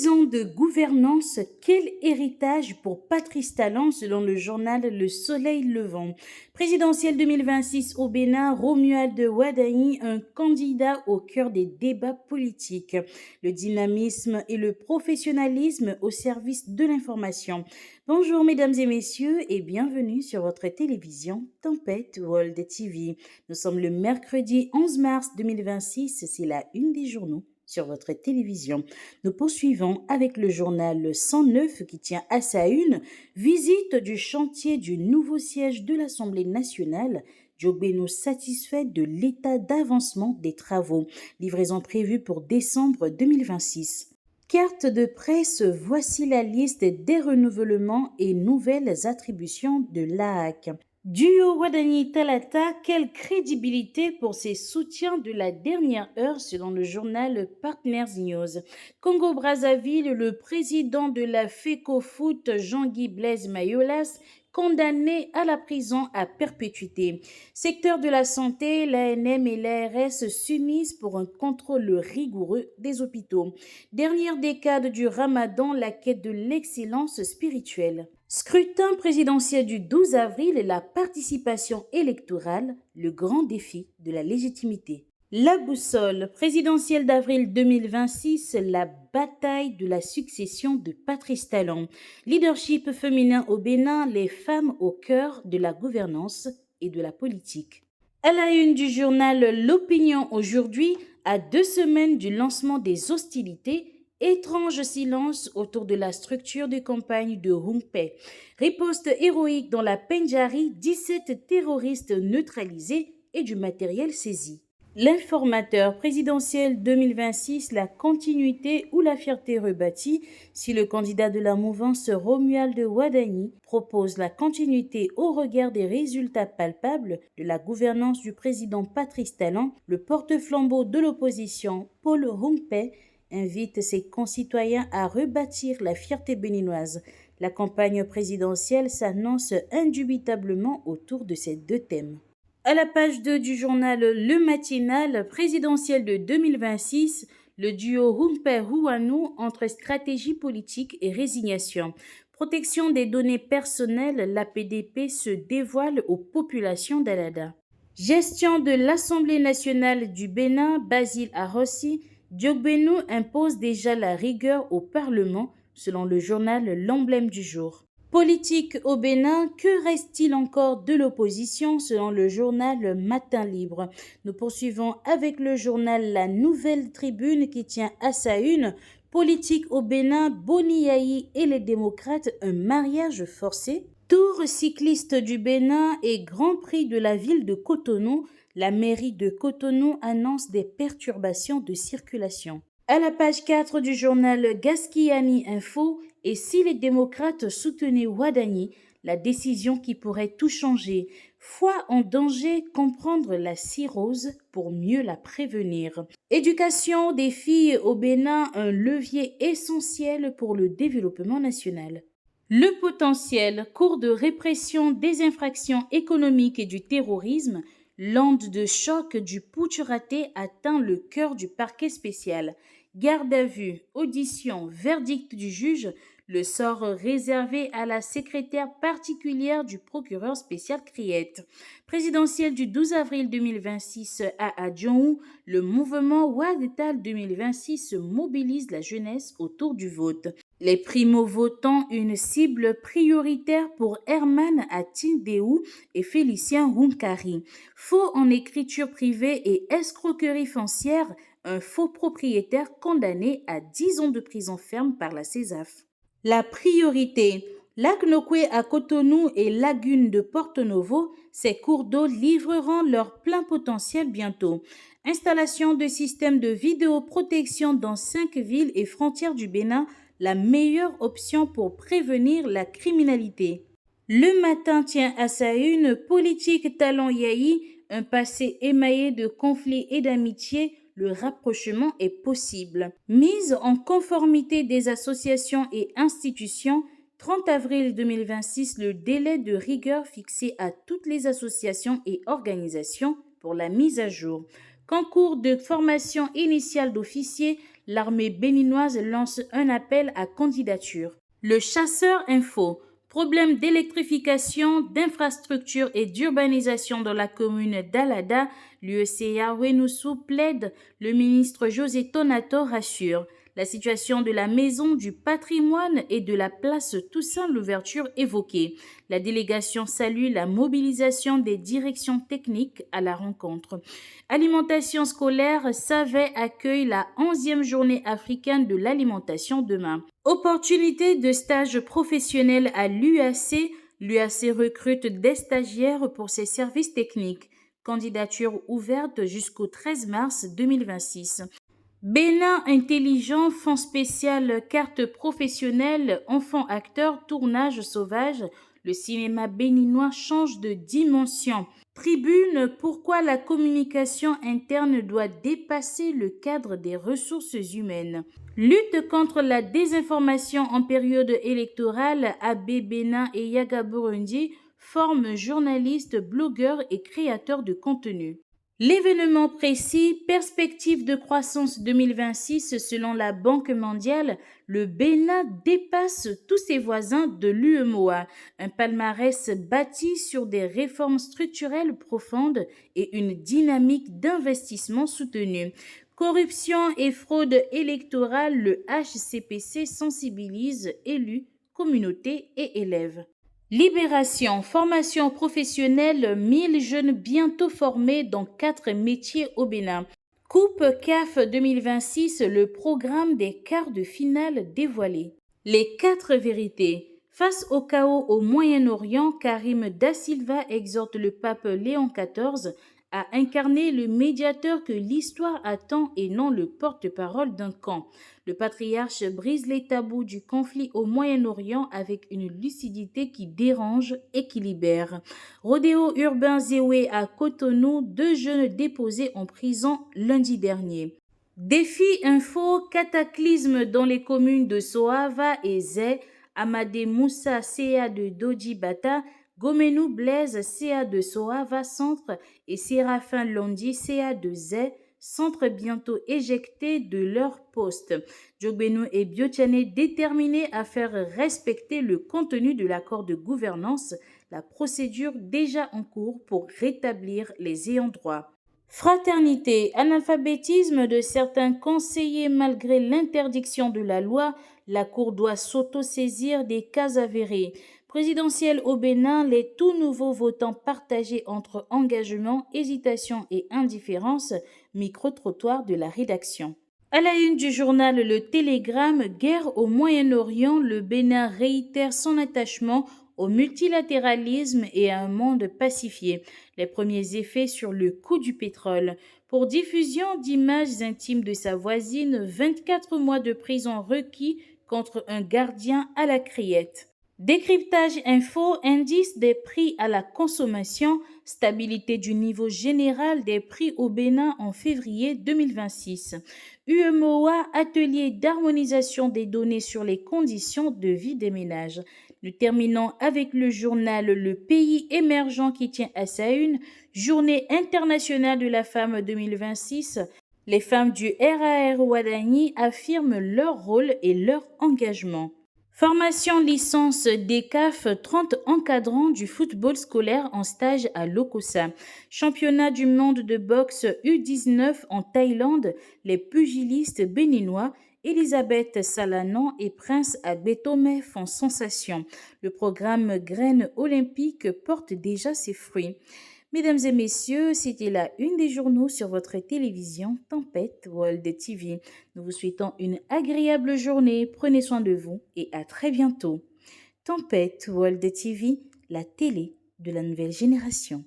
10 ans de gouvernance, quel héritage pour Patrice Talon selon le journal Le Soleil Levant. Présidentielle 2026 au Bénin, Romuald Wadani, un candidat au cœur des débats politiques. Le dynamisme et le professionnalisme au service de l'information. Bonjour mesdames et messieurs et bienvenue sur votre télévision Tempête World TV. Nous sommes le mercredi 11 mars 2026, c'est la une des journaux sur votre télévision. Nous poursuivons avec le journal 109 qui tient à sa une visite du chantier du nouveau siège de l'Assemblée nationale. Diogbeno satisfait de l'état d'avancement des travaux. Livraison prévue pour décembre 2026. Carte de presse, voici la liste des renouvellements et nouvelles attributions de l'AAC. Duo Wadani-Talata, quelle crédibilité pour ses soutiens de la dernière heure selon le journal Partners News. Congo-Brazzaville, le président de la FECOFOOT, Jean-Guy Blaise Mayolas, condamné à la prison à perpétuité. Secteur de la santé, l'ANM et l'ARS s'unissent pour un contrôle rigoureux des hôpitaux. Dernière décade du Ramadan, la quête de l'excellence spirituelle. Scrutin présidentiel du 12 avril, la participation électorale, le grand défi de la légitimité. La boussole présidentielle d'avril 2026, la bataille de la succession de Patrice Talon. Leadership féminin au Bénin, les femmes au cœur de la gouvernance et de la politique. À la une du journal L'Opinion aujourd'hui, à 2 semaines du lancement des hostilités, étrange silence autour de la structure de campagne de Hungpei. Riposte héroïque dans la Pendjari, 17 terroristes neutralisés et du matériel saisi. L'informateur présidentiel 2026, la continuité ou la fierté rebâtie, si le candidat de la mouvance Romuald Wadani propose la continuité au regard des résultats palpables de la gouvernance du président Patrice Talon, le porte-flambeau de l'opposition Paul Hungpei invite ses concitoyens à rebâtir la fierté béninoise. La campagne présidentielle s'annonce indubitablement autour de ces deux thèmes. À la page 2 du journal Le Matinal présidentiel de 2026, le duo Hungpei-Huanu entre stratégie politique et résignation. Protection des données personnelles, l'APDP se dévoile aux populations d'Alada. Gestion de l'Assemblée nationale du Bénin, Basile Arossi, Diogbeno impose déjà la rigueur au Parlement, selon le journal L'Emblème du jour. Politique au Bénin, que reste-t-il encore de l'opposition selon le journal Matin Libre? Nous poursuivons avec le journal La Nouvelle Tribune qui tient à sa une politique au Bénin, Boni Yayi et les démocrates, un mariage forcé. Tour cycliste du Bénin et Grand Prix de la ville de Cotonou, la mairie de Cotonou annonce des perturbations de circulation. À la page 4 du journal Gaskiani Info, et si les démocrates soutenaient Wadani, la décision qui pourrait tout changer. Foi en danger, comprendre la cirrhose pour mieux la prévenir. Éducation des filles au Bénin, un levier essentiel pour le développement national. Le potentiel, cours de répression des infractions économiques et du terrorisme, l'onde de choc du putsch raté atteint le cœur du parquet spécial. Garde à vue, audition, verdict du juge, le sort réservé à la secrétaire particulière du procureur spécial Criette. Présidentielle du 12 avril 2026 à Adjong, le mouvement Wadetal 2026 mobilise la jeunesse autour du vote. Les primo-votants, une cible prioritaire pour Herman Atindéou et Félicien Hunkari. Faux en écriture privée et escroquerie foncière, un faux propriétaire condamné à 10 ans de prison ferme par la CESAF. La priorité. Lac Nokwe à Cotonou et Lagune de Porto Novo, ces cours d'eau livreront leur plein potentiel bientôt. Installation de systèmes de vidéoprotection dans 5 villes et frontières du Bénin, la meilleure option pour prévenir la criminalité. Le Matin tient à sa une politique Talon Yayi, un passé émaillé de conflits et d'amitié, le rapprochement est possible. Mise en conformité des associations et institutions, 30 avril 2026, le délai de rigueur fixé à toutes les associations et organisations pour la mise à jour. Concours de formation initiale d'officiers, l'armée béninoise lance un appel à candidature. Le chasseur info. Problème d'électrification, d'infrastructure et d'urbanisation dans la commune d'Alada, l'UECA Wenoussou plaide, le ministre José Tonato rassure. La situation de la maison du patrimoine et de la place Toussaint Louverture évoquée. La délégation salue la mobilisation des directions techniques à la rencontre. Alimentation scolaire, Savet accueille la 11e journée africaine de l'alimentation demain. Opportunité de stage professionnel à l'UAC. L'UAC recrute des stagiaires pour ses services techniques. Candidature ouverte jusqu'au 13 mars 2026. Bénin intelligent, fonds spécial, carte professionnelle, enfant acteur, tournage sauvage. Le cinéma béninois change de dimension. Tribune, pourquoi la communication interne doit dépasser le cadre des ressources humaines. Lutte contre la désinformation en période électorale, Abbé Bénin et Yaga Burundi forment journalistes, blogueurs et créateurs de contenu. L'événement précis, perspective de croissance 2026 selon la Banque mondiale, le Bénin dépasse tous ses voisins de l'UEMOA. Un palmarès bâti sur des réformes structurelles profondes et une dynamique d'investissement soutenue. Corruption et fraude électorale, le HCPC sensibilise élus, communautés et élèves. Libération, formation professionnelle, 1000 jeunes bientôt formés dans 4 métiers au Bénin. Coupe CAF 2026, le programme des quarts de finale dévoilé. Les 4 vérités. Face au chaos au Moyen-Orient, Karim Da Silva exhorte le pape Léon XIV à incarner le médiateur que l'histoire attend et non le porte-parole d'un camp. Le patriarche brise les tabous du conflit au Moyen-Orient avec une lucidité qui dérange et qui libère. Rodéo urbain Zéoué à Cotonou, 2 jeunes déposés en prison lundi dernier. Défi info, cataclysme dans les communes de Soava et Zé, Amadé Moussa CA de Dodi Bata, Gomenou Blaise CA de Soava Centre et Séraphin Londi CA de Zé, centre bientôt éjectés de leur poste. Djogbenou et Biotiané déterminés à faire respecter le contenu de l'accord de gouvernance, la procédure déjà en cours pour rétablir les ayants droit. Fraternité, analphabétisme de certains conseillers malgré l'interdiction de la loi, la Cour doit s'auto-saisir des cas avérés. Présidentielle au Bénin, les tout nouveaux votants partagés entre engagement, hésitation et indifférence, micro-trottoir de la rédaction. À la une du journal Le Télégramme, guerre au Moyen-Orient, le Bénin réitère son attachement au multilatéralisme et à un monde pacifié. Les premiers effets sur le coût du pétrole. Pour diffusion d'images intimes de sa voisine, 24 mois de prison requis contre un gardien à la criette. Décryptage info, indice des prix à la consommation, stabilité du niveau général des prix au Bénin en février 2026. UEMOA, atelier d'harmonisation des données sur les conditions de vie des ménages. Nous terminons avec le journal Le Pays émergent qui tient à sa une, Journée internationale de la femme 2026. Les femmes du RAR Ouadani affirment leur rôle et leur engagement. Formation licence DECAF, 30 encadrants du football scolaire en stage à Lokossa. Championnat du monde de boxe U19 en Thaïlande, les pugilistes béninois Elisabeth Salanon et Prince Agbetome font sensation. Le programme Graines olympiques porte déjà ses fruits. Mesdames et messieurs, c'était la une des journaux sur votre télévision Tempête World TV. Nous vous souhaitons une agréable journée, prenez soin de vous et à très bientôt. Tempête World TV, la télé de la nouvelle génération.